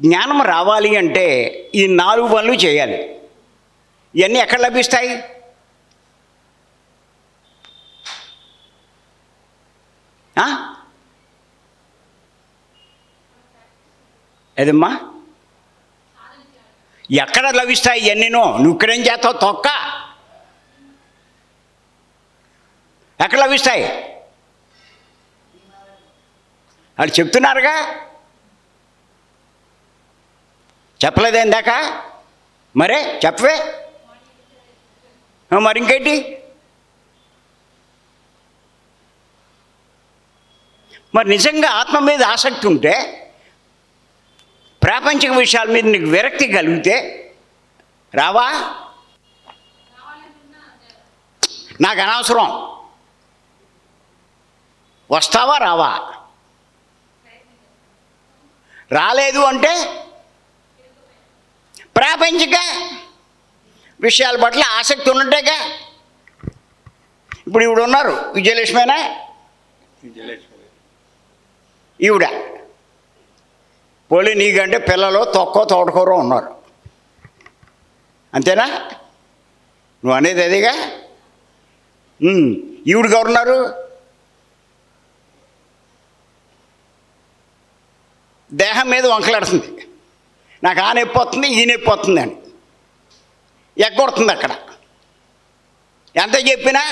జ్ఞానం రావాలి అంటే ఈ 4 పనులు చేయాలి. ఇవన్నీ ఎక్కడ లభిస్తాయి? ఏదమ్మా, ఎక్కడ లభిస్తాయి ఇవన్నీనో? నువ్వు ఇక్కడేం చేస్తావు? తొక్క. ఎక్కడ లభిస్తాయి? వాళ్ళు చెప్తున్నారుగా, చెప్పలేదే ఇందాక? మరే చెప్పవే. మరి ఇంకేంటి? మరి నిజంగా ఆత్మ మీద ఆసక్తి ఉంటే, ప్రాపంచిక విషయాల మీద నీకు విరక్తి కలిగితే రావా? నాకు అనవసరం. వస్తావా రావా? రాలేదు అంటే ప్రాపంచిక విషయాల పట్ల ఆసక్తి ఉన్నట్టేగా. ఇప్పుడు ఈవిడ ఉన్నారు, విజయలక్ష్మేనా? ఈవిడ పోలీ నీకంటే పిల్లలు తొక్కో తోటకూరో ఉన్నారు, అంతేనా? నువ్వు అనేది అదిగా. ఈవిడికి ఎవరున్నారు? దేహం మీద వంకలాడుతుంది. నాకు ఆ నొప్పి వస్తుంది, ఈ నొప్పి వస్తుంది అని ఎగ్గొడుతుంది. అక్కడ ఎంత చెప్పినా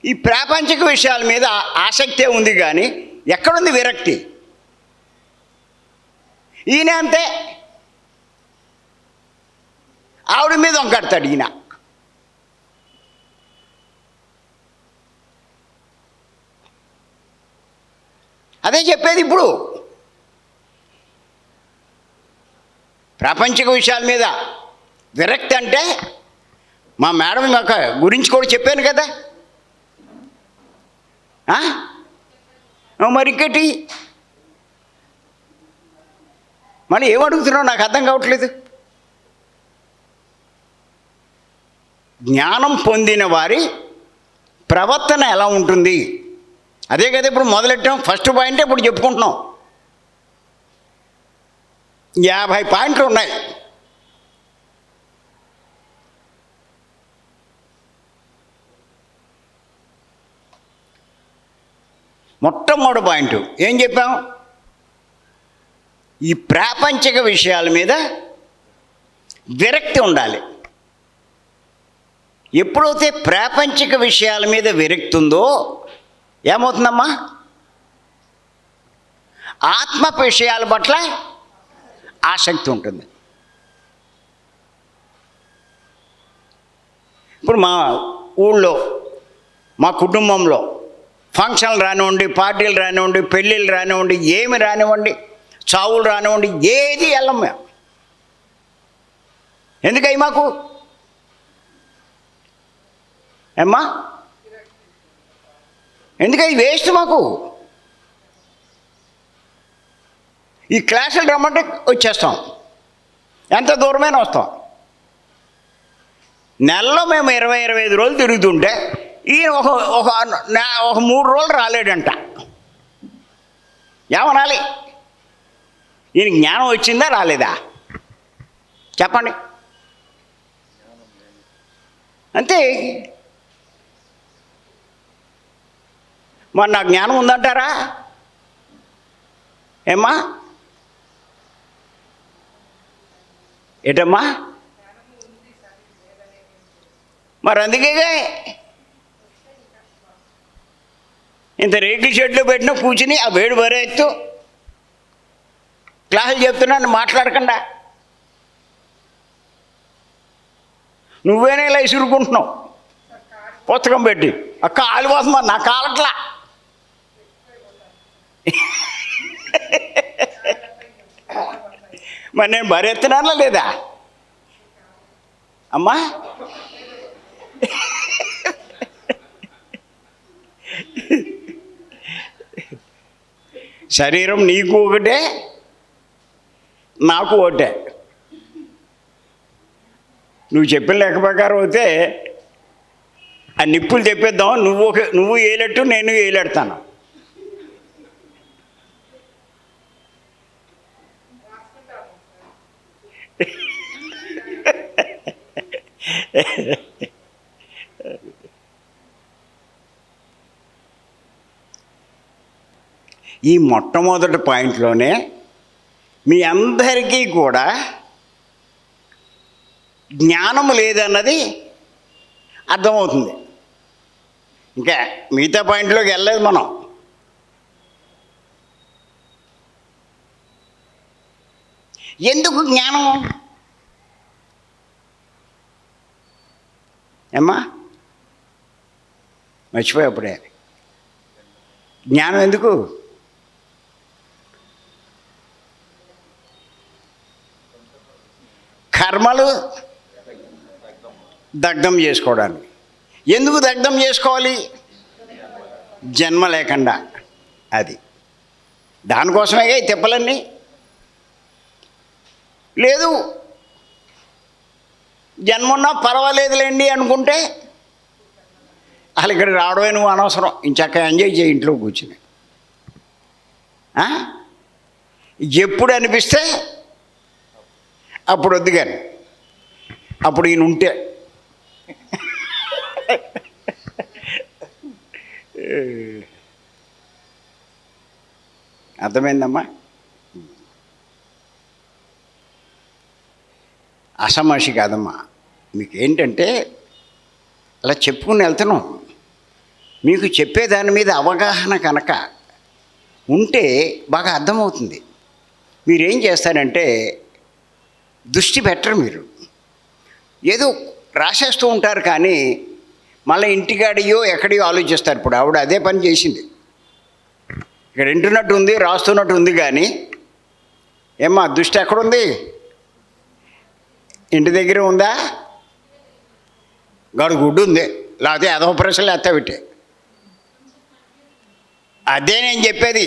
ఈ ప్రాపంచిక విషయాల మీద ఆసక్తే ఉంది, కానీ ఎక్కడుంది విరక్తి? ఈయన అంతే, ఆవిడ మీద వంకడతాడు ఈయన. అదే చెప్పేది. ఇప్పుడు ప్రాపంచిక విషయాల మీద విరక్తి అంటే మా మేడం మాకు గురించి కూడా చెప్పాను కదా. మరి ఇంకేంటి? మళ్ళీ ఏమడుగుతున్నావు? నాకు అర్థం కావట్లేదు. జ్ఞానం పొందిన వారి ప్రవర్తన ఎలా ఉంటుంది? అదే కదా ఇప్పుడు మొదలెట్టాం. ఫస్ట్ పాయింటే ఇప్పుడు చెప్పుకుంటున్నాం. 50 పాయింట్లు ఉన్నాయి. మొట్టమొదటి పాయింట్ ఏం చెప్పాం? ఈ ప్రాపంచిక విషయాల మీద విరక్తి ఉండాలి. ఎప్పుడైతే ప్రాపంచిక విషయాల మీద విరక్తి ఉందో ఏమవుతుందమ్మా? ఆత్మ విషయాల పట్ల ఆసక్తి ఉంటుంది. ఇప్పుడు మా ఊళ్ళో, మా కుటుంబంలో ఫంక్షన్లు రానివ్వండి, పార్టీలు రానివ్వండి, పెళ్ళిళ్ళు రానివ్వండి, ఏమి రానివ్వండి, చావులు రానివ్వండి, ఏది వెళ్ళం మేము. ఎందుకයි మాకు? ఏమ్మా, ఎందుకది వేస్ట్ మాకు. ఈ క్లాసులు రమ్మంటే వచ్చేస్తాం, ఎంత దూరమైనా వస్తాం. నెలలో మేము 20-25 రోజులు తిరుగుతుంటే ఈయన ఒక 3 రోజులు రాలేడంట. ఏమనాలి? ఈయన జ్ఞానం వచ్చిందా రాలేదా? చెప్పండి. అంతే. మరి నాకు జ్ఞానం ఉందంటారా? ఏమ్మా, ఏటమ్మా? మరి అందుకే ఇంత రేకుల షెడ్లో పెట్టిన కూర్చుని ఆ వేడి బరేత్తు క్లాసులు చెప్తున్నాను మాట్లాడకుండా. నువ్వేనే ఇలా ఇసురుకుంటున్నావు పుస్తకం పెట్టి. ఆ కాలు కోసం మరి నా కాలట్లా. మరి నేను బరెత్తున్నానా లేదా అమ్మా? శరీరం నీకు ఒకటే, నాకు ఒకటే. నువ్వు చెప్పిన లెక్క ప్రకారం అయితే ఆ నిప్పులు తెప్పిద్దాం. నువ్వు ఏలెట్టు, నేను ఏలెడతాను. ఈ మొట్టమొదటి పాయింట్లోనే మీ అందరికీ కూడా జ్ఞానం లేదన్నది అర్థమవుతుంది. ఇంకా మిగతా పాయింట్లోకి వెళ్ళలేదు మనం. ఎందుకు జ్ఞానం? ఏమ్మా మర్చిపోయేప్పుడే జ్ఞానం ఎందుకు? కర్మలు దగ్ధం చేసుకోవడానికి. ఎందుకు దగ్ధం చేసుకోవాలి? జన్మ లేకుండా. అది దానికోసమే ఈ తిప్పలన్నీ. లేదు జన్మున్నా పర్వాలేదులేండి అనుకుంటే అసలు ఇక్కడ రావడమే నువ్వు అనవసరం, ఇంచక్క ఎంజాయ్ చేయి ఇంట్లో కూర్చుని. ఎప్పుడు అనిపిస్తే అప్పుడు వద్దు కానీ, అప్పుడు ఈయన ఉంటే అర్థమైందమ్మా? అసమాషి కాదమ్మా. మీకు ఏంటంటే అలా చెప్పుకుని వెళ్తున్నాం. మీకు చెప్పేదాని మీద అవగాహన కనుక ఉంటే బాగా అర్థమవుతుంది. మీరేం చేస్తారంటే దృష్టి పెట్టరు. మీరు ఏదో రాసేస్తూ ఉంటారు కానీ మళ్ళీ ఇంటికాడియో ఎక్కడియో ఆలోచిస్తారు. ఇప్పుడు ఆవిడ అదే పని చేసింది. ఇక్కడ వింటున్నట్టు ఉంది, రాస్తున్నట్టు ఉంది కానీ ఏమ్మా దృష్టి ఎక్కడుంది? ఇంటి దగ్గర ఉందా? గడు గుడ్డు ఉంది, లేకపోతే అదవ ప్రశ్నలు ఎత్తబెట్టే. అదే నేను చెప్పేది.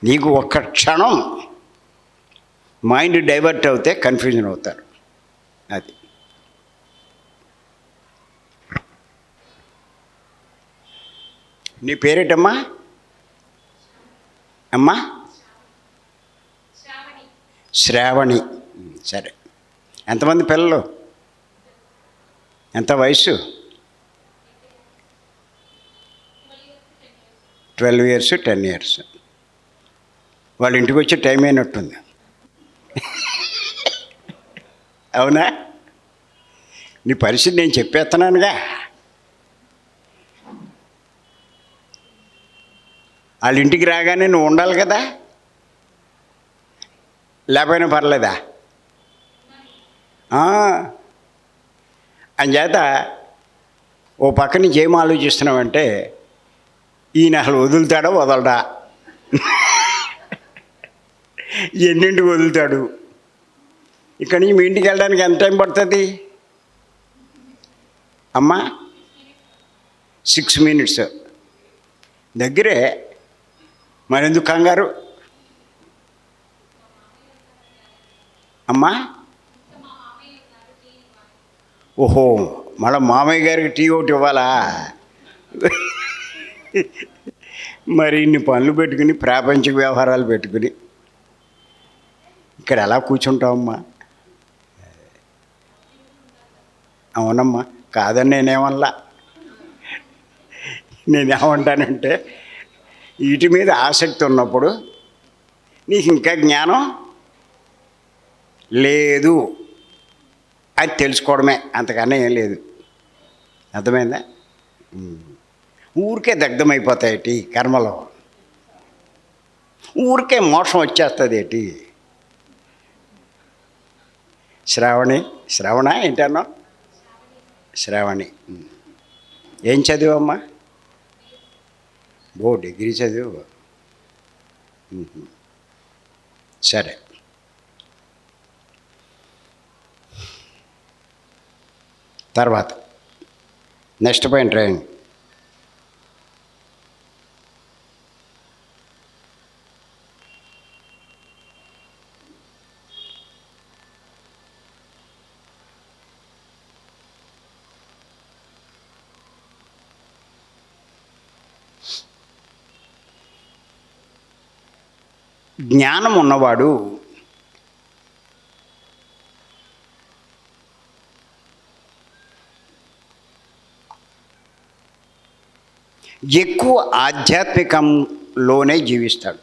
నీకు ఒక్క క్షణం మైండ్ డైవర్ట్ అవుతే కన్ఫ్యూజన్ అవుతారు. అది నీ పేరేటమ్మా? అమ్మా శ్రావణి. సరే, ఎంతమంది పిల్లలు? ఎంత వయసు? 12 years 10 years. వాళ్ళ ఇంటికి వచ్చే టైం అయినట్టుంది. అవునా? నీ పరిస్థితి నేను చెప్పేస్తున్నానుగా. వాళ్ళ ఇంటికి రాగానే నువ్వు ఉండాలి కదా, లేకపోయినా పర్లేదా? అంచేత ఓ పక్క నుంచి ఏం ఆలోచిస్తున్నావంటే ఈయన అసలు వదులుతాడా వదలడా, ఎన్నింటికి వదులుతాడు, ఇక్కడి నుంచి మీ ఇంటికి వెళ్ళడానికి ఎంత టైం పడుతుంది అమ్మా? 6 minutes దగ్గరే. మరెందుకు కంగారు అమ్మా? ఓహో, మళ్ళీ మామయ్య గారికి టీ ఒకటి ఇవ్వాలా? మరి ఇన్ని పనులు పెట్టుకుని ప్రాపంచిక వ్యవహారాలు పెట్టుకుని ఇక్కడ ఎలా కూర్చుంటావమ్మా? అవునమ్మా, కాదని నేనేమంటానంటే వీటి మీద ఆసక్తి ఉన్నప్పుడు నీకు ఇంకా జ్ఞానం లేదు అది తెలుసుకోవడమే, అంతకన్నా ఏం లేదు. అర్థమైందా? ఊరికే దగ్ధమైపోతాయేటి కర్మలో, ఊరికే మోక్షం వచ్చేస్తుంది ఏంటి? శ్రావణ ఏంటన్నా? శ్రావణి. ఏం చదివమ్మా? డిగ్రీ చదువు. సరే, తర్వాత నెక్స్ట్ పాయింట్ రాయండి. జ్ఞానం ఉన్నవాడు ఎక్కువ ఆధ్యాత్మికంలోనే జీవిస్తాడు.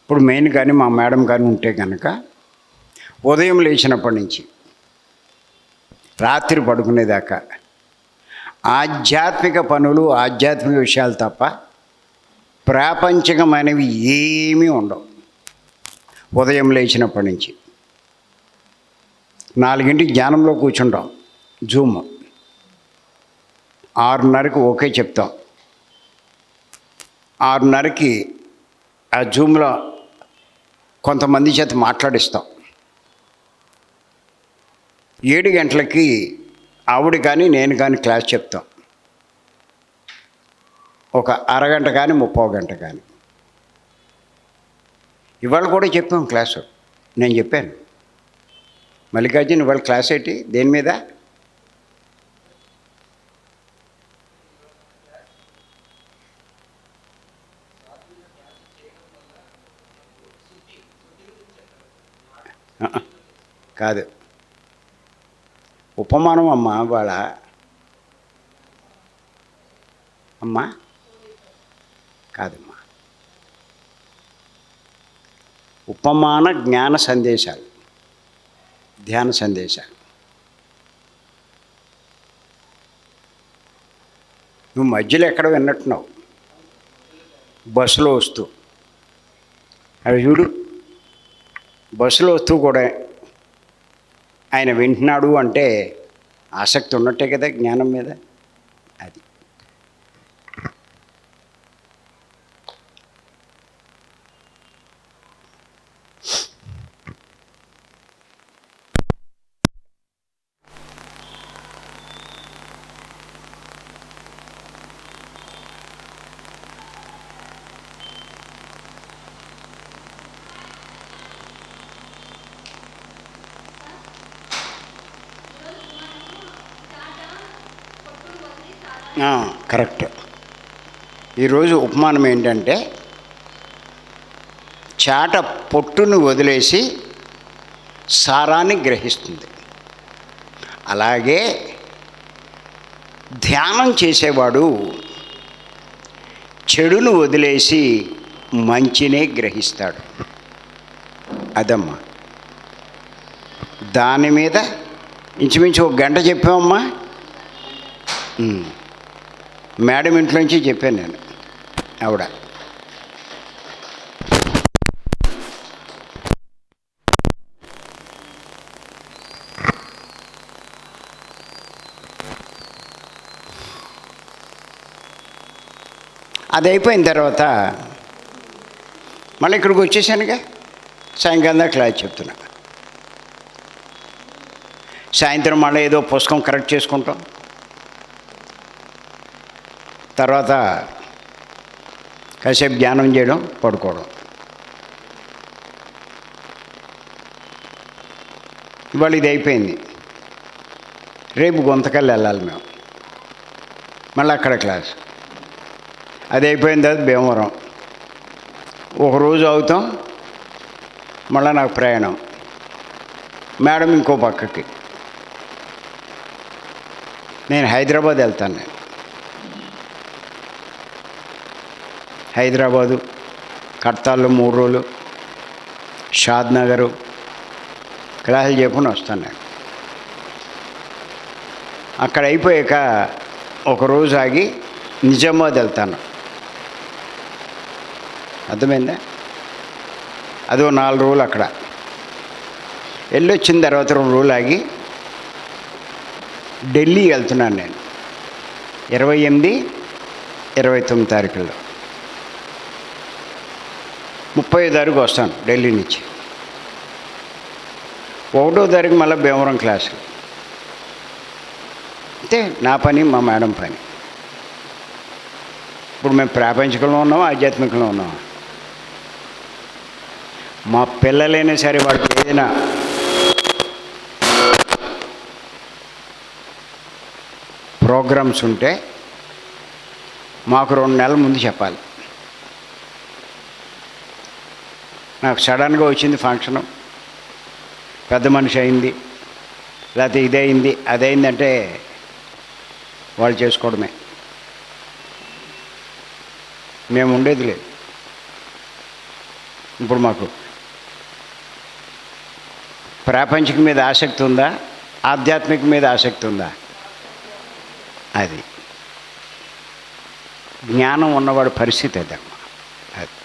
ఇప్పుడు మెయిన్ కానీ మా మేడం కానీ ఉంటే కనుక ఉదయం లేచినప్పటి నుంచి రాత్రి పడుకునేదాకా ఆధ్యాత్మిక పనులు, ఆధ్యాత్మిక విషయాలు తప్ప ప్రాపంచికమైనవి ఏమీ ఉండవు. ఉదయం లేచినప్పటి నుంచి 4ంటికి ధ్యానంలో కూర్చుంటాం, జూమ్ 6:30కి ఓకే చెప్తాం. 6:30కి ఆ జూమ్లో కొంతమంది చేత మాట్లాడిస్తాం. 7 గంటలకి ఆవిడ కానీ నేను కానీ క్లాస్ చెప్తాం. ఒక అరగంట కానీ 30 గంట కానీ. ఇవాళ కూడా చెప్పాం క్లాసు. నేను చెప్పాను, మల్లికార్జున్ ఇవాళ క్లాస్ ఏంటి, దేని మీద? కాదు, ఉపమానం అమ్మా. వాళ్ళ అమ్మా కాదమ్మా, ఉపమాన జ్ఞాన సందేశాలు, ధ్యాన సందేశాలు. నువ్వు మధ్యలో ఎక్కడ విన్నట్టున్నావు, బస్సులో వస్తూ. అవి చూడు, బస్సులో వస్తూ కూడా ఆయన వింటున్నాడు అంటే ఆసక్తి ఉన్నట్టే కదా జ్ఞానం మీద. అది కరెక్ట్. ఈరోజు ఉపమానం ఏంటంటే చాట పొట్టును వదిలేసి సారాన్ని గ్రహిస్తుంది. అలాగే ధ్యానం చేసేవాడు చెడును వదిలేసి మంచినే గ్రహిస్తాడు. అదమ్మా, దాని మీద ఇంచుమించు 1 గంట చెప్పామమ్మా. మేడం ఇంట్లోంచి చెప్పాను నేను. ఆవిడ అది అయిపోయిన తర్వాత మళ్ళీ ఇక్కడికి వచ్చేసానుగా. సాయంకాలం క్లాస్ చెప్తున్నా. సాయంత్రం మళ్ళీ ఏదో పుస్తకం కరెక్ట్ చేసుకుంటాం. తర్వాత కాసేపు ధ్యానం చేయడం, పడుకోవడం. ఇవాళ ఇది అయిపోయింది. రేపు గుంతకల్లు వెళ్ళాలి మేము. మళ్ళీ అక్కడ క్లాస్. అది అయిపోయిన తర్వాత భీమవరం ఒకరోజు అవుతాం. మళ్ళీ నాకు ప్రయాణం. మేడం ఇంకో పక్కకి. నేను హైదరాబాద్ వెళ్తాను. నేను హైదరాబాదు, కడతాల్లో 3 రోజులు, షాద్నగరు క్లాసులు చెప్పుకుని వస్తాను నేను. అక్కడ అయిపోయాక ఒకరోజు ఆగి నిజామాబాద్ వెళ్తాను. అర్థమైందా? అదో 4 రోజులు అక్కడ వెళ్ళొచ్చిన తర్వాత 2 రోజులు ఆగి ఢిల్లీ వెళ్తున్నాను నేను. 28, 29 తారీఖుల్లో. 30వ తారీఖు వస్తాను ఢిల్లీ నుంచి. 1వ తారీఖు మళ్ళీ భీమవరం క్లాసు. అంటే నా పని, మా మేడం పని. ఇప్పుడు మేము ప్రాపంచికంలో ఉన్నామా, ఆధ్యాత్మికంలో ఉన్నామా? మా పిల్లలైనా సరే వాళ్ళకి ఏదైనా ప్రోగ్రామ్స్ ఉంటే మాకు 2 నెలల ముందు చెప్పాలి. నాకు సడన్గా వచ్చింది ఫంక్షను, పెద్ద మనిషి అయింది, లేకపోతే ఇదయింది అదైందంటే వాళ్ళు చేసుకోవడమే, మేము ఉండేది లేదు. ఇప్పుడు మాకు ప్రాపంచిక మీద ఆసక్తి ఉందా, ఆధ్యాత్మిక మీద ఆసక్తి ఉందా? అది జ్ఞానం ఉన్నవాడి పరిస్థితి అదమ్మా. అది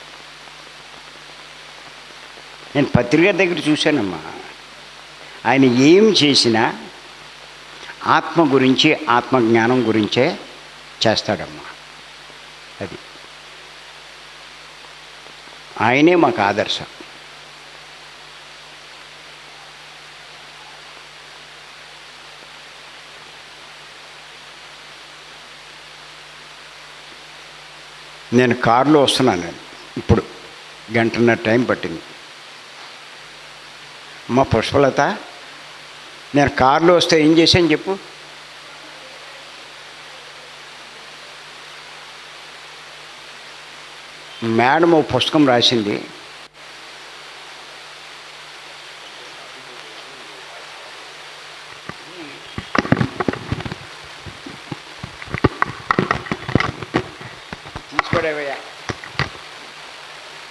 నేను పత్రిక దగ్గర చూశానమ్మా. ఆయన ఏం చేసినా ఆత్మ గురించి, ఆత్మజ్ఞానం గురించే చేస్తాడమ్మా. అది ఆయనే మాకు ఆదర్శం. నేను కారులో వస్తున్నాను, ఇప్పుడు 1.5 గంట టైం పట్టింది. అమ్మ పుష్పలత, నేను కారులో వస్తే ఏం చేశాను చెప్పు? మేడం ఓ పుస్తకం రాసింది, తీసుకోడేవయ్యా,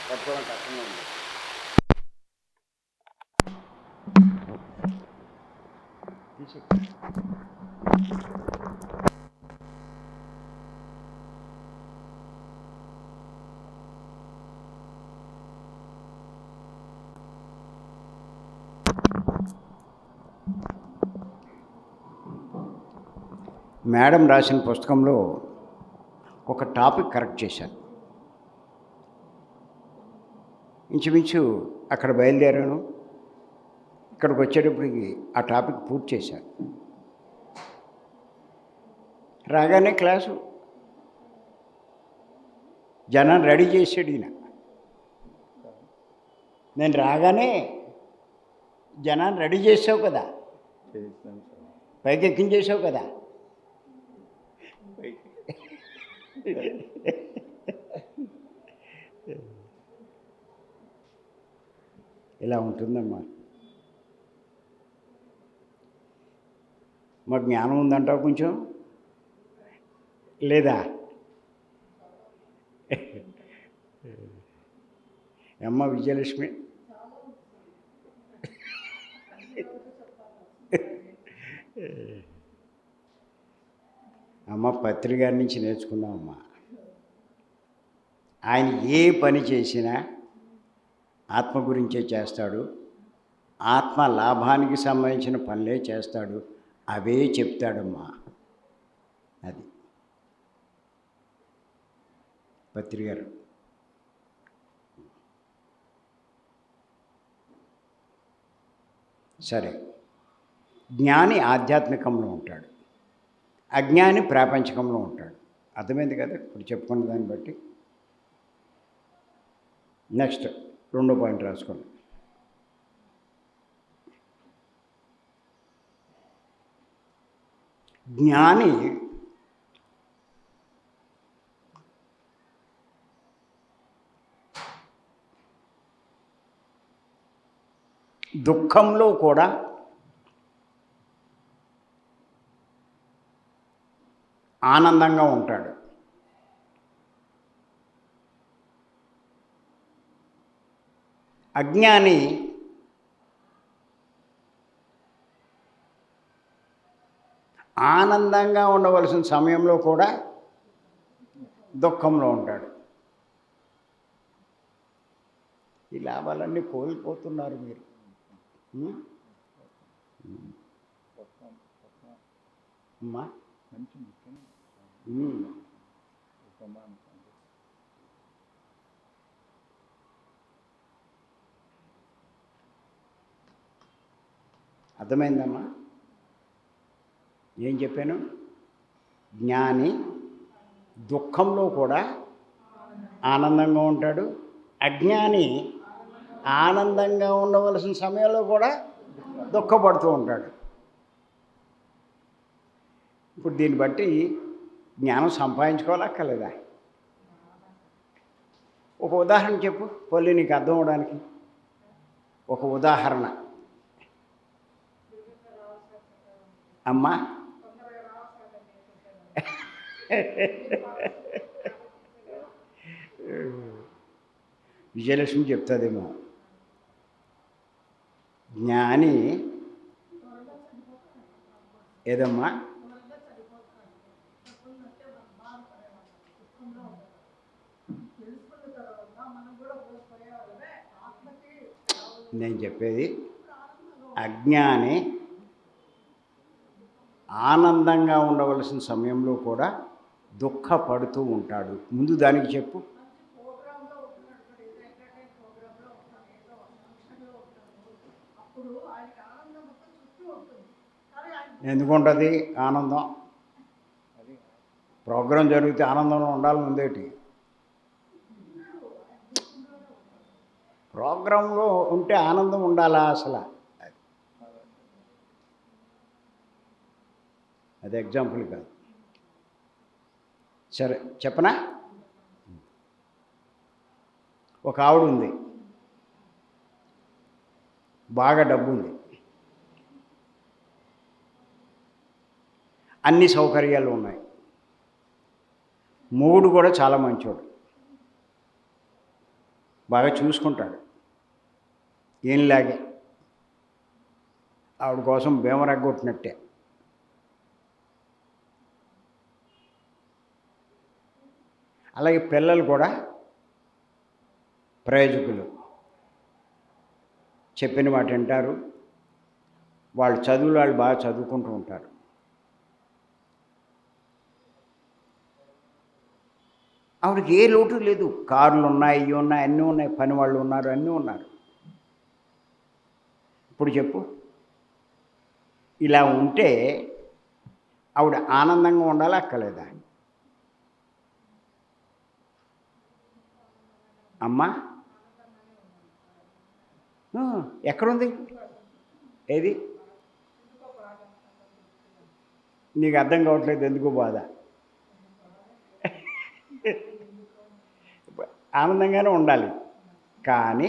పట్టుకోవడం కష్టంగా ఉంది. మేడం రాసిన పుస్తకంలో ఒక టాపిక్ కరెక్ట్ చేశాను. ఇంచుమించు అక్కడ బయలుదేరాను, ఇక్కడికి వచ్చేటప్పటికి ఆ టాపిక్ పూర్తి చేశాను. రాగానే క్లాసు జనాన్ని రెడీ చేసాడు ఈయన. నేను రాగానే జనాన్ని రెడీ చేసావు కదా, పైకి ఎక్కించేసావు కదా. ఇలా ఉంటుందమ్మా. మా జ్ఞానం ఉందంటావు కొంచెం, లేదా? అమ్మ విజయలక్ష్మి, అమ్మ పత్రి గారి నుంచి నేర్చుకున్నామమ్మా. ఆయన ఏ పని చేసినా ఆత్మ గురించే చేస్తాడు, ఆత్మ లాభానికి సంబంధించిన పనులే చేస్తాడు, అవే చెప్తాడమ్మా. అది పత్రి గారు. సరే, జ్ఞాని ఆధ్యాత్మికంలో ఉంటాడు, అజ్ఞాని ప్రాపంచికంలో ఉంటాడు. అర్థమైంది కదా ఇప్పుడు చెప్పుకున్న దాన్ని బట్టి. నెక్స్ట్ 2వ పాయింట్ రాసుకోండి. జ్ఞాని దుఃఖంలో కూడా ఆనందంగా ఉంటాడు. అజ్ఞాని ఆనందంగా ఉండవలసిన సమయంలో కూడా దుఃఖంలో ఉంటాడు. ఈ లాభాలన్నీ కోల్పోతున్నారు మీరు. అమ్మా అర్థమైందమ్మా ఏం చెప్పాను? జ్ఞాని దుఃఖంలో కూడా ఆనందంగా ఉంటాడు, అజ్ఞాని ఆనందంగా ఉండవలసిన సమయంలో కూడా దుఃఖపడుతూ ఉంటాడు. ఇప్పుడు దీన్ని బట్టి జ్ఞానం సంపాదించుకోవాలక్కర్లేదా? ఒక ఉదాహరణ చెప్పు పొల్లి, నీకు అర్థం అవడానికి ఒక ఉదాహరణ. అమ్మా విజయలక్ష్మి చెప్తుందేమో. జ్ఞాని ఏదమ్మా? నేను చెప్పేది, అజ్ఞాని ఆనందంగా ఉండవలసిన సమయంలో కూడా దుఃఖపడుతూ ఉంటాడు. ముందు దానికి చెప్పు. ఎందుకుంటుంది ఆనందం? ప్రోగ్రాం జరిగితే ఆనందంలో ఉండాలి ముందేటి. ప్రోగ్రాంలో ఉంటే ఆనందం ఉండాలా అసలు? అది ఎగ్జాంపుల్ కాదు. సరే చెప్పనా? ఒక ఆవిడ ఉంది, బాగా డబ్బు ఉంది, అన్ని సౌకర్యాలు ఉన్నాయి, మొగుడు కూడా చాలా మంచోడు, బాగా చూసుకుంటాడు. ఏంలాగే ఆవిడ కోసం భీమరగ్గొట్టినట్టే. అలాగే పిల్లలు కూడా ప్రయోజకులు, చెప్పిన మాట వింటారు, వాళ్ళు చదువులు వాళ్ళు బాగా చదువుకుంటూ ఉంటారు. ఆవిడకి ఏ లోటు లేదు. కార్లు ఉన్నాయి, ఇవి ఉన్నాయి, అన్నీ ఉన్నాయి, పని వాళ్ళు ఉన్నారు, అన్నీ ఉన్నారు. ఇప్పుడు చెప్పు, ఇలా ఉంటే ఆవిడ ఆనందంగా ఉండాలా అక్కర్లేదా? అమ్మా ఎక్కడుంది? ఏది? నీకు అర్థం కావట్లేదు ఎందుకు బాధ? ఆనందంగానే ఉండాలి, కానీ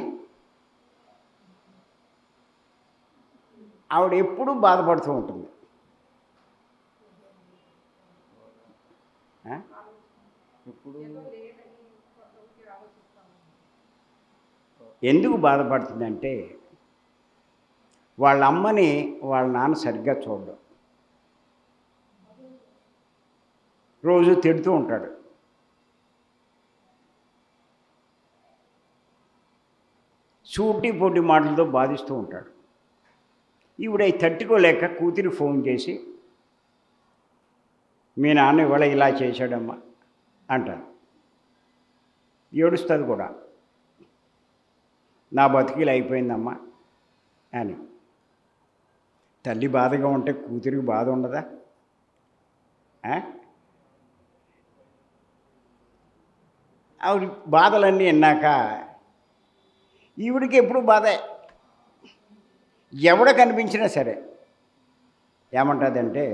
ఆవిడ ఎప్పుడూ బాధపడుతూ ఉంటుంది. ఎందుకు బాధపడుతుందంటే వాళ్ళ అమ్మని వాళ్ళ నాన్న సరిగ్గా చూడడం, రోజు తిడుతూ ఉంటాడు. సూటి పొట్టి మాటలతో బాధిస్తూ ఉంటాడు. ఈవిడ తట్టుకోలేక కూతురి ఫోన్ చేసి, మీ నాన్న ఇవాళ ఇలా చేశాడమ్మా అంటారు. ఏడుస్తుంది కూడా, నా బతికిలు అయిపోయిందమ్మా అని. తల్లి బాధగా ఉంటే కూతురికి బాధ ఉండదా? ఆవిడ బాధలన్నీ విన్నాక ఈవిడికి ఎప్పుడు బాధే. ఎవడ కనిపించినా సరే ఏమంటుందంటే,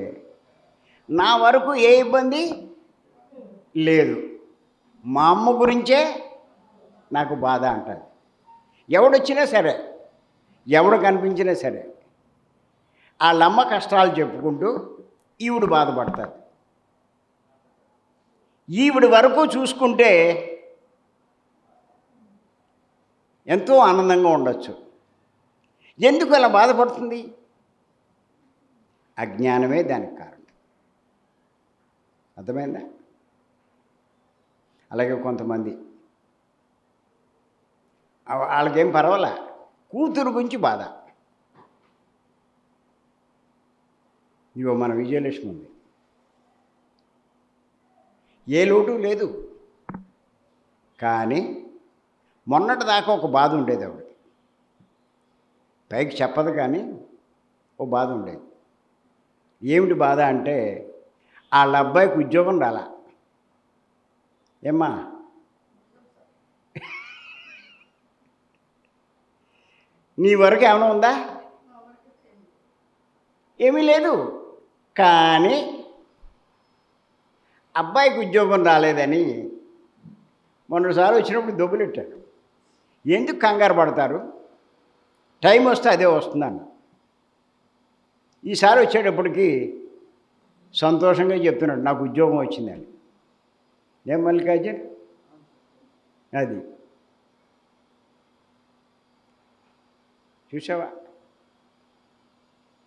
నా వరకు ఏ ఇబ్బంది లేదు, మా అమ్మ గురించే నాకు బాధ అంటుంది. ఎవడొచ్చినా సరే, ఎవడు కనిపించినా సరే వాళ్ళమ్మ కష్టాలు చెప్పుకుంటూ ఈవిడ బాధపడతారు. ఈవిడ వరకు చూసుకుంటే ఎంతో ఆనందంగా ఉండొచ్చు. ఎందుకు అలా బాధపడుతుంది? అజ్ఞానమే దానికి కారణం. అర్థమైందా? అలాగే కొంతమంది వాళ్ళకేం పర్వాలే, కూతురు గురించి బాధ. ఇవో మన విజయలక్ష్మి ఉంది, ఏ లోటు లేదు, కానీ మొన్నటి దాకా ఒక బాధ ఉండేది ఆవిడకి. పైకి చెప్పదు కానీ ఓ బాధ ఉండేది. ఏమిటి బాధ అంటే, వాళ్ళ అబ్బాయికి ఉద్యోగం రాలా. ఏమ్మా, నీ వరకు ఏమైనా ఉందా? ఏమీ లేదు. కానీ అబ్బాయికి ఉద్యోగం రాలేదని మొన్నసారి వచ్చినప్పుడు దొబ్బులెట్టాడు. ఎందుకు కంగారు పడతారు, టైం వస్తే అదే వస్తుందన్న. ఈసారి వచ్చేటప్పటికి సంతోషంగా చెప్తున్నాడు నాకు ఉద్యోగం వచ్చిందని. ఏం మల్లికార్జున్, అది చూసావా?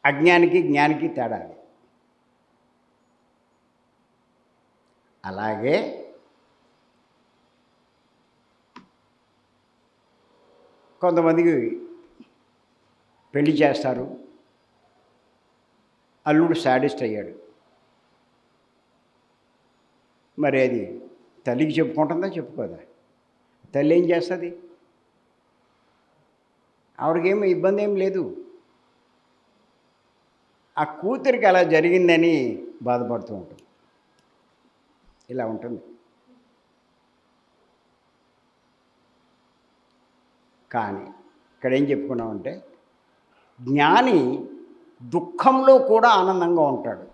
అజ్ఞానికి జ్ఞానికి తేడా. అలాగే కొంతమందికి పెళ్లి చేస్తారు, అల్లుడు శాడిస్ట్ అయ్యాడు. మరి అది తల్లికి చెప్పుకుంటుందా చెప్పుకోదా? తల్లి ఏం చేస్తుంది? ఆవిడకేమీ ఇబ్బంది ఏం లేదు. ఆ కూతురికి అలా జరిగిందని బాధపడుతూ ఉంటుంది. ఇలా ఉంటుంది. కానీ ఇక్కడ ఏం చెప్పుకున్నామంటే జ్ఞాని దుఃఖంలో కూడా ఆనందంగా ఉంటాడు.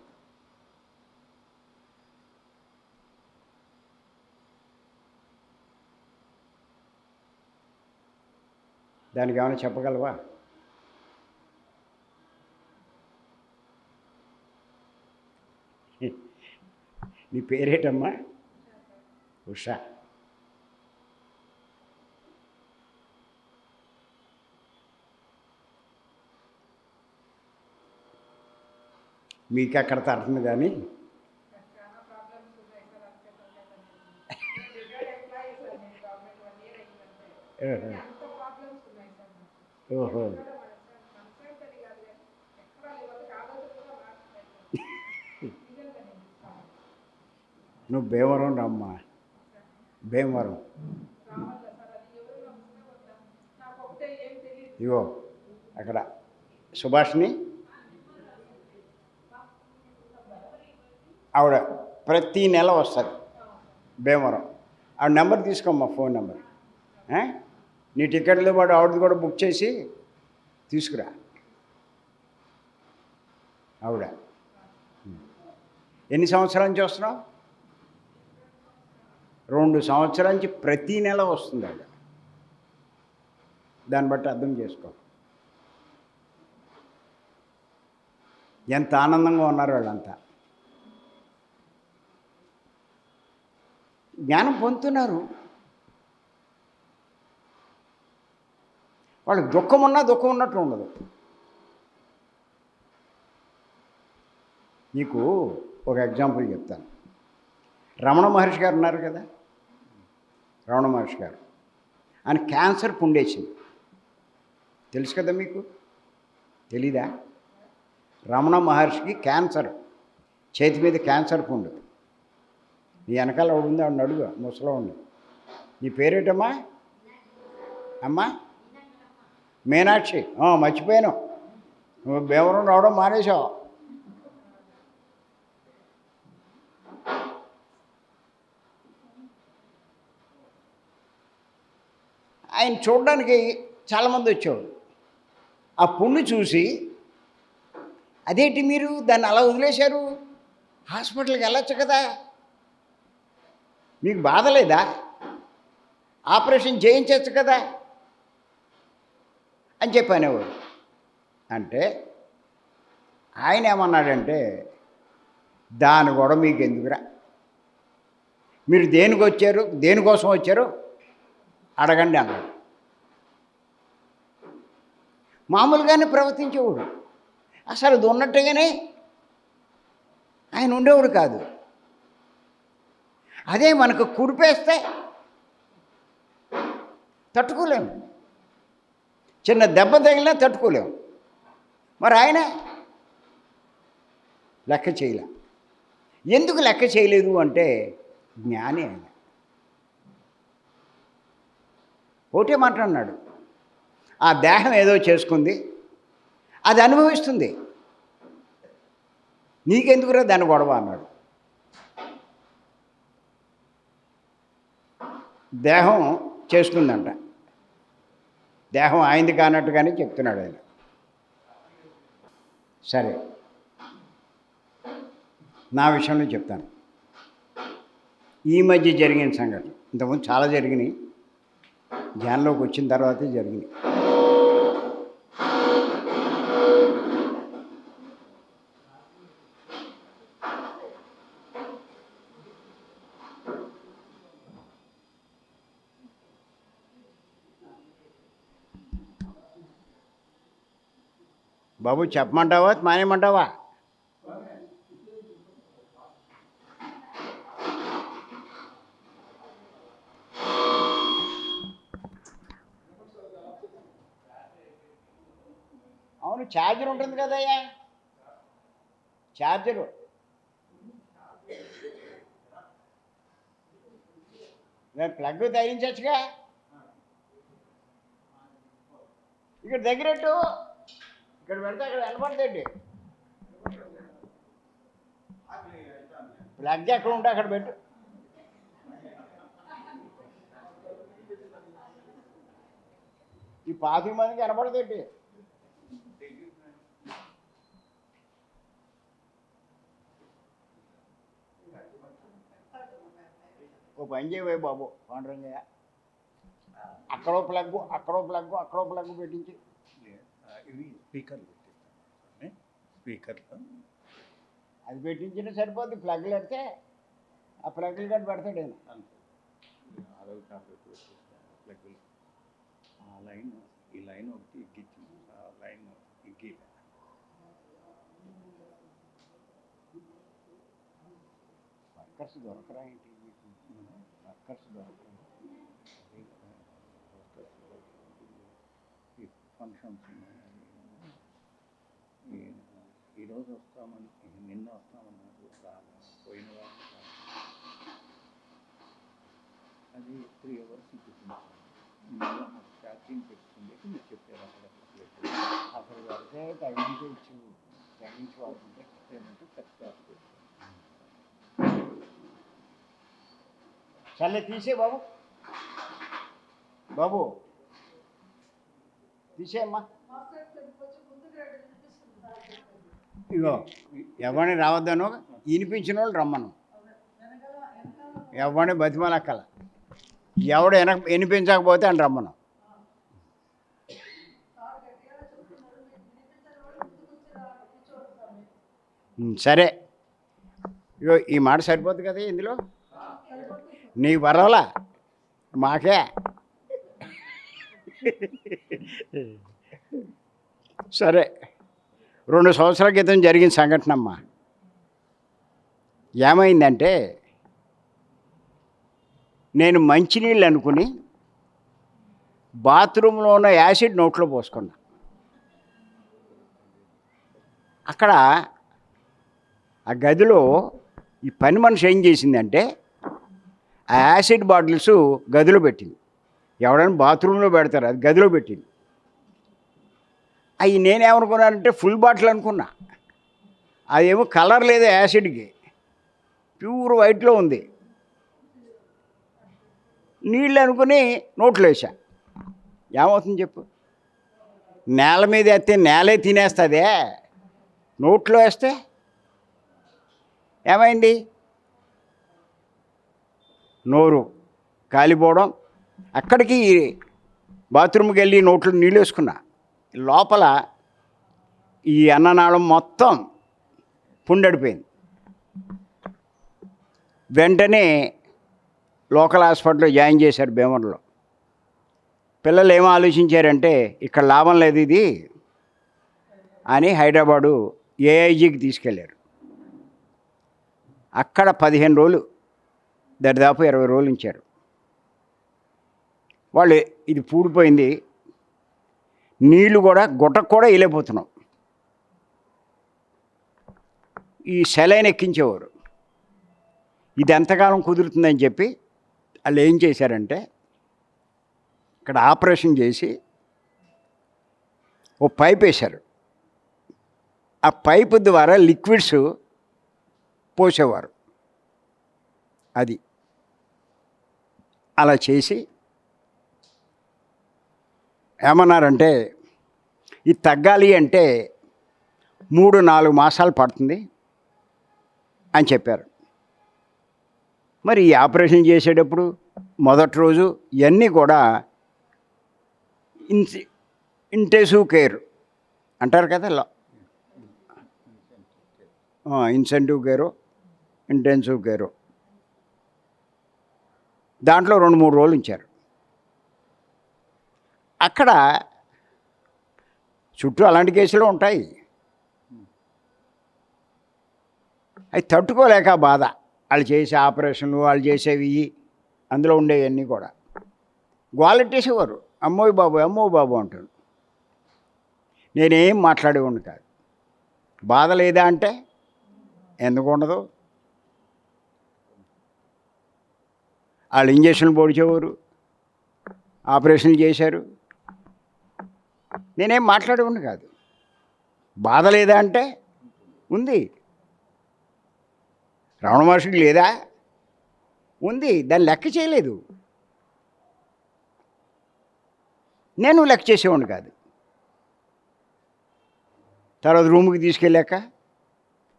దానికి ఏమైనా చెప్పగలవా? నీ పేరేటమ్మా? ఉషా. మీకు అక్కడ తడుతుంది కానీ ఓహో, నువ్వు భీమవరం రమ్మా. భీమవరం ఇగో అక్కడ సుభాష్ని ఆవిడ ప్రతి నెల వస్తుంది భీమవరం. ఆవిడ నెంబర్ తీసుకోమ్మా, ఫోన్ నెంబర్. నీ టికెట్లతో పాటు ఆవిడది కూడా బుక్ చేసి తీసుకురా. ఆవిడ ఎన్ని సంవత్సరాల నుంచి వస్తున్నావు? 2 సంవత్సరాల నుంచి ప్రతీ నెల వస్తుంది ఆవిడ. దాన్ని బట్టి అర్థం చేసుకో ఎంత ఆనందంగా ఉన్నారు వాళ్ళంతా. జ్ఞానం పొందుతున్నారు. వాళ్ళకి దుఃఖం ఉన్నట్టు ఉండదు. నీకు ఒక ఎగ్జాంపుల్ చెప్తాను. రమణ మహర్షి గారు ఉన్నారు కదా, రమణ మహర్షి గారు, ఆయన క్యాన్సర్ పుండేసింది. తెలుసు కదా మీకు? తెలీదా? రమణ మహర్షికి క్యాన్సర్, చేతి మీద క్యాన్సర్ పుండు. నీ వెనకాల ఆవిడ ఉంది, ఆవిడ అడుగు, ముసలో ఉంది. నీ పేరేటమ్మా? అమ్మా మీనాక్షి. మర్చిపోయాను, నువ్వు భీమవరం రావడం మానేశావు. ఆయన చూడడానికి చాలామంది వచ్చేవాడు. ఆ పుండు చూసి అదేంటి మీరు దాన్ని అలా వదిలేశారు, హాస్పిటల్కి వెళ్ళొచ్చు కదా, మీకు బాధ లేదా, ఆపరేషన్ చేయించవచ్చు కదా అని చెప్పి అనేవాడు. అంటే ఆయన ఏమన్నాడంటే దాని కూడా మీకు ఎందుకురా, మీరు దేనికోసం వచ్చారు అడగండి అన్నాడు. మామూలుగానే ప్రవర్తించేవాడు, అసలు అది ఉన్నట్టుగానే ఆయన ఉండేవాడు కాదు. అదే మనకు కుడిపేస్తే తట్టుకోలేము, చిన్న దెబ్బ తగిలినా తట్టుకోలేము. మరి ఆయన లెక్క చేయలే. ఎందుకు లెక్క చేయలేదు అంటే జ్ఞాని ఆయన. ఒకటే మాట్లాడినాడు, ఆ దేహం ఏదో చేసుకుంది, అది అనుభవిస్తుంది, నీకెందుకురా దాన్ని గొడవ అన్నాడు. దేహం చేసుకుందంట, దేహం ఆయనది కానట్టుగానే చెప్తున్నాడు ఆయన. సరే, నా విషయంలో చెప్తాను. ఈ మధ్య జరిగిన సంఘటన. ఇంతకుముందు చాలా జరిగినాయి, ధ్యానంలోకి వచ్చిన తర్వాతే జరిగినాయి. బాబు చెప్పమంటావా మానేయమంటావా? అవును, ఛార్జర్ ఉంటుంది కదయ్యా, ఛార్జరు. నేను ప్లగ్ తగిలించచ్చుగా, ఇక్కడ దగ్గరట్టు, ఇక్కడ పెడితే అక్కడ వెళ్ళబడుతుంది. ప్లగ్ ఎక్కడ ఉంటే అక్కడ పెట్టు. ఈ 25 మందికి కనపడదేంటి? ఓ పని చేయవే బాబు పాండురంగయ్య, అక్కడో ప్లగ్గు అక్కడో ప్లగ్గు అక్కడో ప్లగ్గు పెట్టించి. ఇవి స్పీకర్లు పెట్టిస్తాను, స్పీకర్లు అది పెట్టించినా సరిపోద్ది. ప్లగ్లు పెడితే ఆ ప్లగ్లు కట్టి పెడతాడు ఆయన. అదొక టాబ్లెట్ పెట్టిస్తాను ప్లగ్లు. ఆ లైన్, ఈ లైన్ ఒకటి ఎగ్గిచ్చింది, ఆ లైన్ ఎగ్గి. వర్కర్స్ దొరకరా ఏంటి మీకు? వర్కర్స్ దొరకరా? ఫంక్షన్స్ ఈరోజు వస్తామని, నిన్న వస్తామన్నారు, పోయిన వారం అది 3 hours చూపించాను. మళ్ళీ నాకు ఛార్జింగ్ పెట్టుకుంటే మీరు చెప్పారు అక్కడ పెడితే తగ్గించవచ్చు, తగ్గించి వాడుకుంటే ఏమంటే ఖర్చు. చల్లే తీసే బాబు, బాబు తీసేయమ్మా. ఇగో ఎవరిని రావద్దను, వినిపించిన వాళ్ళు రమ్మను, ఎవరిని బతిమలక్కల. ఎవడు వినిపించకపోతే అని రమ్మను. సరే, ఇగో ఈ మాట సరిపోద్ది కదా ఇందులో. నీకు పర్వాలా, మాకే. సరే, 2 సంవత్సరాల క్రితం జరిగిన సంఘటన అమ్మా. ఏమైందంటే, నేను మంచినీళ్ళు అనుకుని బాత్రూంలో ఉన్న యాసిడ్ నోట్లో పోసుకున్నా. అక్కడ ఆ గదిలో ఈ పని మనిషి ఏం చేసిందంటే, ఆ యాసిడ్ బాటిల్స్ గదిలో పెట్టింది. ఎవడైనా బాత్రూంలో పెడతారు, అది గదిలో పెట్టింది. అవి నేనేమనుకున్నానంటే ఫుల్ బాటిల్ అనుకున్నా. అదేమో కలర్ లేదు, యాసిడ్కి ప్యూర్ వైట్లో ఉంది. నీళ్ళు అనుకుని నోట్లో వేసా. ఏమవుతుంది చెప్పు? నేల మీద వేస్తే నేలే తినేస్తుందే, నోట్లో వేస్తే ఏమైంది? నోరు కాలిపోవడం. అక్కడికి బాత్రూమ్కి వెళ్ళి నోట్లో నీళ్ళు వేసుకున్నా. లోపల ఈ అన్ననాళం మొత్తం పుండడిపోయింది. వెంటనే లోకల్ హాస్పిటల్లో జాయిన్ చేశారు భీమవరంలో. పిల్లలు ఏమో ఆలోచించారంటే, ఇక్కడ లాభం లేదు ఇది అని హైదరాబాదు ఏఐజీకి తీసుకెళ్ళారు. అక్కడ 15 రోజులు, దరిదాపు 20 రోజులు ఉంచారు. వాళ్ళు ఇది పూడిపోయింది, నీళ్ళు కూడా గుట్టకు కూడా వెళ్ళిపోతున్నాం. ఈ సెలైన్ ఎక్కించేవారు. ఇది ఎంతకాలం కుదురుతుందని చెప్పి వాళ్ళు ఏం చేశారంటే, ఇక్కడ ఆపరేషన్ చేసి ఓ పైప్ వేశారు. ఆ పైపు ద్వారా లిక్విడ్స్ పోసేవారు. అది అలా చేసి ఏమన్నారంటే, ఇది తగ్గాలి అంటే 3-4 మాసాలు పడుతుంది అని చెప్పారు. మరి ఈ ఆపరేషన్ చేసేటప్పుడు మొదటి రోజు ఇవన్నీ కూడా ఇంటెన్సివ్ కేర్ అంటారు కదా ఇన్సెంటివ్ కేరు ఇంటెన్సివ్ కేరు దాంట్లో 2-3 రోజులు ఉంచారు. అక్కడ చుట్టూ అలాంటి కేసులు ఉంటాయి. అవి తట్టుకోలేక బాధ, వాళ్ళు చేసే ఆపరేషన్లు వాళ్ళు చేసేవి అందులో ఉండేవన్నీ కూడా గోలెట్టేసేవారు. అమ్మోయ్ బాబు అంటాడు. నేనేం మాట్లాడేవాడిని కాదు. బాధ లేదా అంటే ఎందుకు ఉండదు? వాళ్ళు ఇంజక్షన్లు పొడిచేవారు, ఆపరేషన్లు చేశారు. నేనేం మాట్లాడేవాడిని కాదు. బాధ లేదా అంటే ఉంది. రమణ మహర్షికి లేదా? ఉంది. దాన్ని లెక్క చేయలేదు. నేను లెక్క చేసేవాడిని కాదు. తర్వాత రూమ్కి తీసుకెళ్ళాక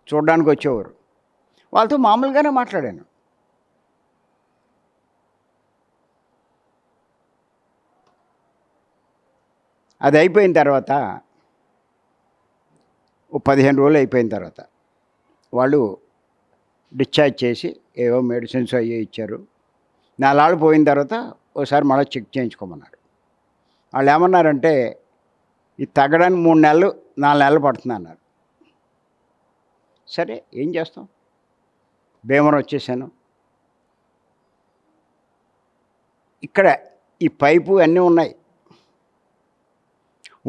చూడడానికి వచ్చేవారు. వాళ్ళతో మామూలుగానే మాట్లాడాను. అది అయిపోయిన తర్వాత 15 రోజులు అయిపోయిన తర్వాత వాళ్ళు డిశ్చార్జ్ చేసి ఏవో మెడిసిన్స్ అయ్యే ఇచ్చారు. 4 నాళ్ళు పోయిన తర్వాత ఒకసారి మళ్ళీ చెక్ చేయించుకోమన్నారు. వాళ్ళు ఏమన్నారంటే ఇది తగ్గడానికి 3 నెలలు 4 నెలలు పడుతుంది అన్నారు. సరే ఏం చేస్తాం, భీమవరం వచ్చేసాను. ఇక్కడ ఈ పైపు అన్నీ ఉన్నాయి.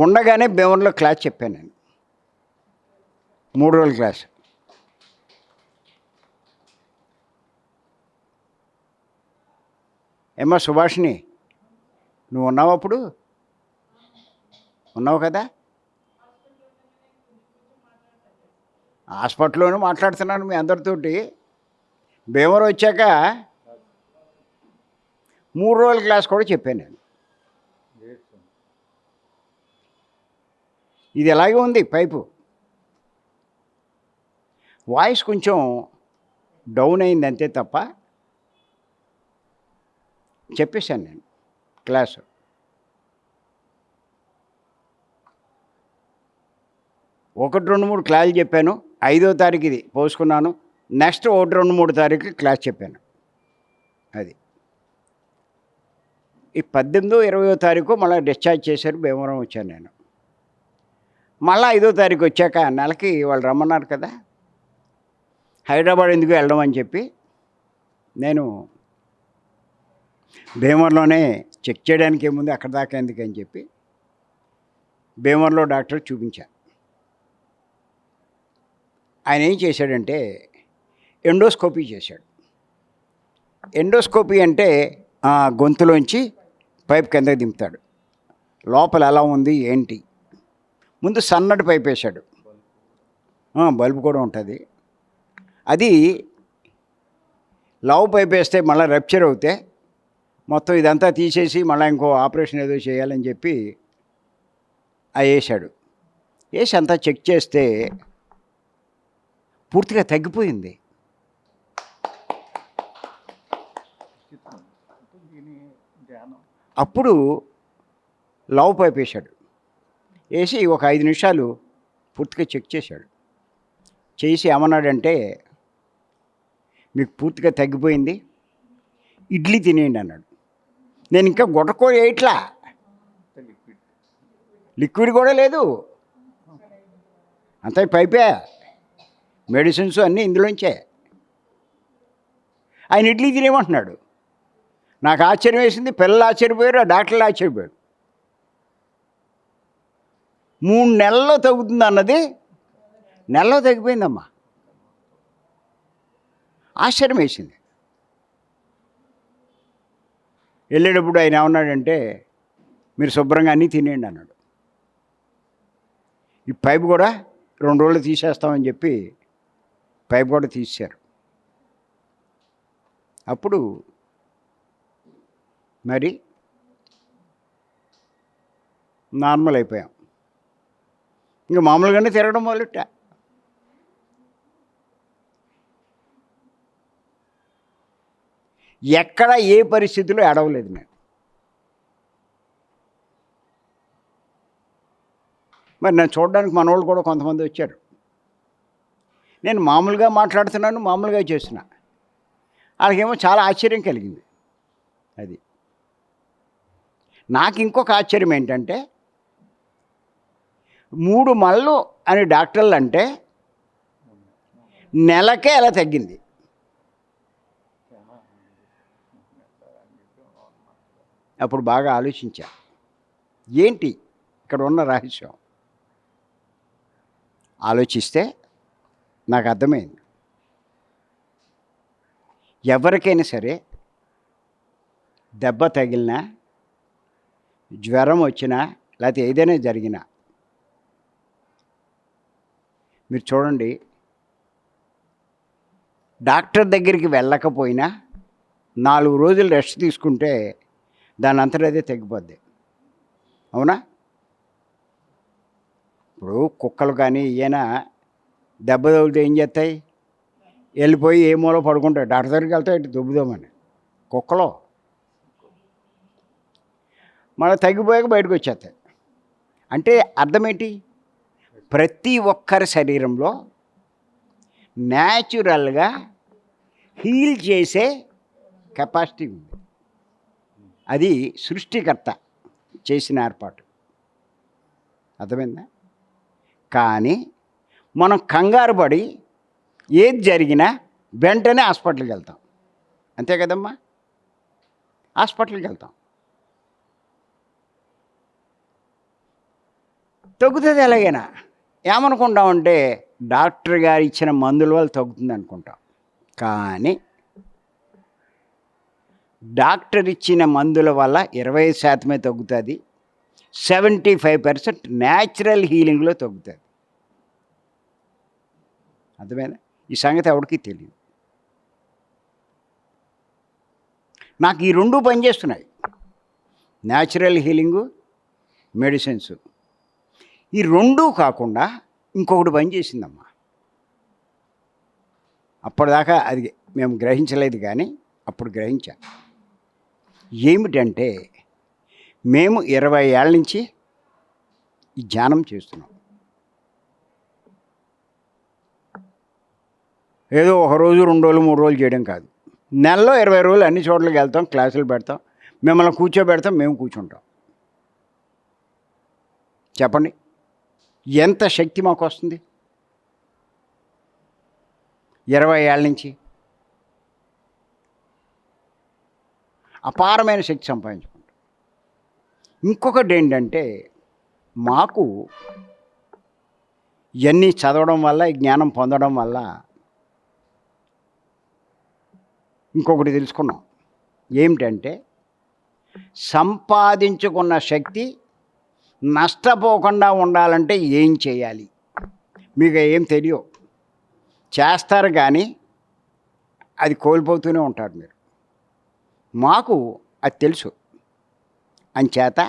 ఉండగానే భీమవరంలో క్లాస్ చెప్పాను నేను, 3 రోజుల క్లాస్. ఏమ్మా సుభాషిణి, నువ్వు ఉన్నావు అప్పుడు? ఉన్నావు కదా. హాస్పిటల్లోనూ మాట్లాడుతున్నాను మీ అందరితోటి. భీమవరం వచ్చాక 3 రోజుల క్లాస్ కూడా చెప్పాను నేను. ఇది ఎలాగే ఉంది పైపు. వాయిస్ కొంచెం డౌన్ అయింది అంతే తప్ప చెప్పేశాను నేను క్లాసు. ఒకటి 2-3 క్లాసులు చెప్పాను. 5వ తారీఖు ఇది పోసుకున్నాను. నెక్స్ట్ 1-2-3 తారీఖు క్లాస్ చెప్పాను. అది ఈ 18, 20వ తారీఖు మళ్ళీ డిశ్చార్జ్ చేశారు. భీమవరం వచ్చాను నేను. మళ్ళీ 5వ తారీఖు వచ్చాక నెలకి వాళ్ళు రమ్మన్నారు కదా, హైదరాబాద్ ఎందుకు వెళ్ళడం అని చెప్పి నేను భీమవరంలోనే చెక్ చేయడానికి ఏముంది అక్కడ దాకా ఎందుకని చెప్పి భీమవరంలో డాక్టర్ చూపించాను. ఆయన ఏం చేశాడంటే ఎండోస్కోపీ చేశాడు. ఎండోస్కోపీ అంటే గొంతులోంచి పైప్ కిందకి దింపుతాడు. లోపల ఎలా ఉంది ఏంటి. ముందు సన్నటి పైప్ వేశాడు. బల్బు కూడా ఉంటుంది. అది లవ్ పైప్ వేస్తే మళ్ళీ రప్చర్ అవుతే మొత్తం ఇదంతా తీసేసి మళ్ళీ ఇంకో ఆపరేషన్ ఏదో చేయాలని చెప్పి అది వేసాడు. వేసి అంతా చెక్ చేస్తే పూర్తిగా తగ్గిపోయింది. అప్పుడు లవ్ పైప్ వేశాడు. వేసి ఒక 5 నిమిషాలు పూర్తిగా చెక్ చేశాడు. చేసి ఏమన్నాడంటే మీకు పూర్తిగా తగ్గిపోయింది, ఇడ్లీ తినేయండి అన్నాడు. నేను ఇంకా గుటకో వేయట్లా, లిక్విడ్ కూడా లేదు, అంతా పైపే, మెడిసిన్స్ అన్నీ ఇందులోంచే. ఆయన ఇడ్లీ తినేయమంటున్నాడు. నాకు ఆశ్చర్యం వేసింది. పిల్లలు ఆశ్చర్యపోయారు, ఆ డాక్టర్లు ఆశ్చర్యపోయారు. 3 నెలల్లో తగ్గుతుంది అన్నది నెలలో తగ్గిపోయిందమ్మా. ఆశ్చర్యం వేసింది. వెళ్ళేటప్పుడు ఆయన ఏమన్నాడంటే మీరు శుభ్రంగా అన్నీ తినేయండి అన్నాడు. ఈ పైపు కూడా 2 రోజులు తీసేస్తామని చెప్పి పైపు కూడా తీశారు. అప్పుడు మరి నార్మల్ అయిపోయాం. ఇంకా మామూలుగానే తిరగడం మొదలెట్టా. ఎక్కడ ఏ పరిస్థితిలో ఏడవలేదు నేను. మరి నన్ను చూడడానికి మనోళ్ళు కూడా కొంతమంది వచ్చారు. నేను మామూలుగా మాట్లాడుతున్నాను, మామూలుగా చేస్తున్నా. వాళ్ళకేమో చాలా ఆశ్చర్యం కలిగింది. అది నాకు ఇంకొక ఆశ్చర్యం ఏంటంటే 3 మళ్ళు అని డాక్టర్లు అంటే నెలకే అలా తగ్గింది. అప్పుడు బాగా ఆలోచించా, ఏంటి ఇక్కడ ఉన్న రహస్యం. ఆలోచిస్తే నాకు అర్థమైంది. ఎవరికైనా సరే దెబ్బ తగిలినా, జ్వరం వచ్చినా, లేకపోతే ఏదైనా జరిగినా మీరు చూడండి, డాక్టర్ దగ్గరికి వెళ్ళకపోయినా 4 రోజులు రెస్ట్ తీసుకుంటే దాని అంతటా అదే తగ్గిపోద్ది. అవునా? ఇప్పుడు కుక్కలు కానీ ఏమైనా దెబ్బ తగిలితే ఏం చేస్తాయి? వెళ్ళిపోయి ఏ మూల పడుకుంటాయి. డాక్టర్ దగ్గరికి వెళ్తాయి ఇటు దుబ్బుదామని. కుక్కలో మళ్ళీ తగ్గిపోయాక బయటకు వచ్చేస్తాయి. అంటే అర్థం ఏంటి? ప్రతి ఒక్కరి శరీరంలో న్యాచురల్గా హీల్ చేసే కెపాసిటీ ఉంది. అది సృష్టికర్త చేసిన ఏర్పాటు. అర్థమైందా? కానీ మనం కంగారు పడి ఏది జరిగినా వెంటనే హాస్పిటల్కి వెళ్తాం. అంతే కదమ్మా? హాస్పిటల్కి వెళ్తాం. తగ్గుతుంది ఎలాగైనా. ఏమనుకుంటామంటే డాక్టర్ గారు ఇచ్చిన మందుల వల్ల తగ్గుతుంది అనుకుంటాం. కానీ డాక్టర్ ఇచ్చిన మందుల వల్ల 20% తగ్గుతుంది. 75% న్యాచురల్ హీలింగ్లో తగ్గుతుంది. అర్థమైందా? ఈ సంగతి ఎవరికి తెలియదు. నాకు ఈ 2 పనిచేస్తున్నాయి, న్యాచురల్ హీలింగు, మెడిసిన్స్. ఈ 2 కాకుండా ఇంకొకటి పనిచేసిందమ్మా. అప్పటిదాకా అది మేము గ్రహించలేదు, కానీ అప్పుడు గ్రహించాం. ఏమిటంటే మేము 20 ఏళ్ళ నుంచి ఈ ధ్యానం చేస్తున్నాం. ఏదో 1 రోజు 2 రోజులు 3 రోజులు చేయడం కాదు. నెలలో 20 రోజులు అన్ని చోట్లకి వెళ్తాం, క్లాసులు పెడతాం, మిమ్మల్ని కూర్చోబెడతాం, మేము కూర్చుంటాం. చెప్పండి, ఎంత శక్తి మాకు వస్తుంది? 20 ఏళ్ళ నుంచి అపారమైన శక్తి సంపాదించుకుంటాం. ఇంకొకటి ఏంటంటే మాకు ఇవన్నీ చదవడం వల్ల, ఈ జ్ఞానం పొందడం వల్ల ఇంకొకటి తెలుసుకున్నాం. ఏమిటంటే సంపాదించుకున్న శక్తి నష్టపోకుండా ఉండాలంటే ఏం చేయాలి? మీకు ఏం తెలియవు, చేస్తారు కానీ అది కోల్పోతూనే ఉంటారు మీరు. మాకు అది తెలుసు, అంచేత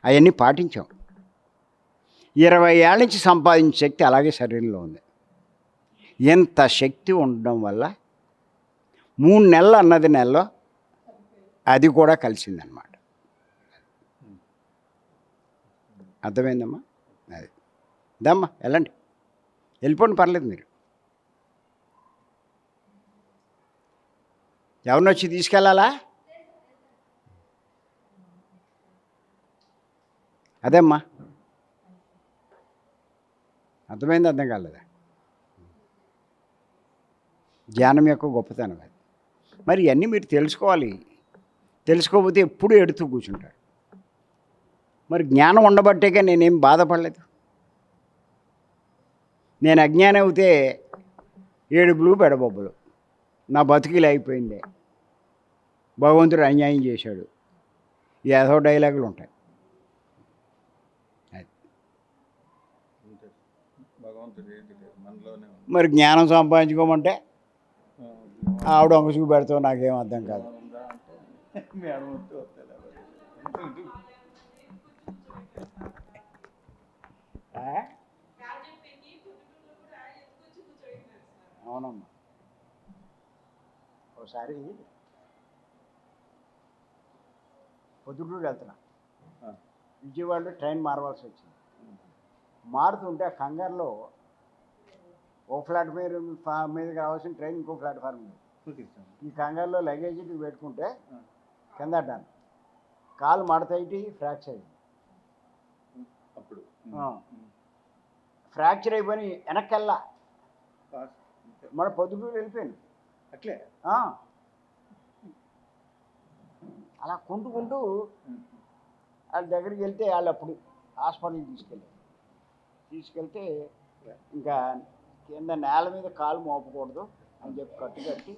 అవన్నీ పాటించాం. 20 ఏళ్ళ నుంచి సంపాదించే శక్తి అలాగే శరీరంలో ఉంది. ఎంత శక్తి ఉండడం వల్ల 3 నెలలు అన్నది నెలలో అది కూడా కలిసిందనమాట. అర్థమైందమ్మా? అది దమ్మా, వెళ్ళండి, వెళ్ళిపోండి, పర్లేదు. మీరు ఎవరిని వచ్చి తీసుకెళ్ళాలా? అదేమ్మా, అర్థమైంది, అర్థం కాలేదా? ధ్యానం యొక్క గొప్పతనం అది. మరి ఇవన్నీ మీరు తెలుసుకోవాలి. తెలుసుకోకపోతే ఎప్పుడూ ఎడుతూ కూర్చుంటారు. మరి జ్ఞానం ఉండబట్టేగా నేనేం బాధపడలేదు. నేను అజ్ఞానం అవుతే ఏడుపులు పెడబొబ్బలు, నా బతుకిలు అయిపోయింది, భగవంతుడు అన్యాయం చేశాడు, ఏదో డైలాగులు ఉంటాయి. మరి జ్ఞానం సంపాదించుకోమంటే ఆవిడ ఒక చూపు పెడతావు, నాకేం అర్థం కాదు. అవునమ్మా, ఒకసారి పొద్దుటూరు వెళ్తున్నా, విజయవాడలో ట్రైన్ మారవలసి వచ్చింది. మారుతుంటే ఆ కంగారులో ఓ మీదకి రావాల్సిన ట్రైన్ ఇంకో ప్లాట్ఫామ్ ఉంది. Okay sir. ఈ కంగారులో లగేజ్ పెట్టుకుంటే కింద అడ్డాను, కాలు మడతయిటి ఫ్రాక్చర్ అయింది. అప్పుడు ఫ్రాక్చర్ అయిపోయి వెనక్కెళ్ళా, మన పొద్దుటూరు వెళ్ళిపోయాను. అట్లే అలా కుంటుకుంటూ వాళ్ళ దగ్గరికి వెళ్తే వాళ్ళు అప్పుడు హాస్పిటల్కి తీసుకెళ్తే ఇంకా కింద నేల మీద కాలు మోపకూడదు అని చెప్పి కట్టి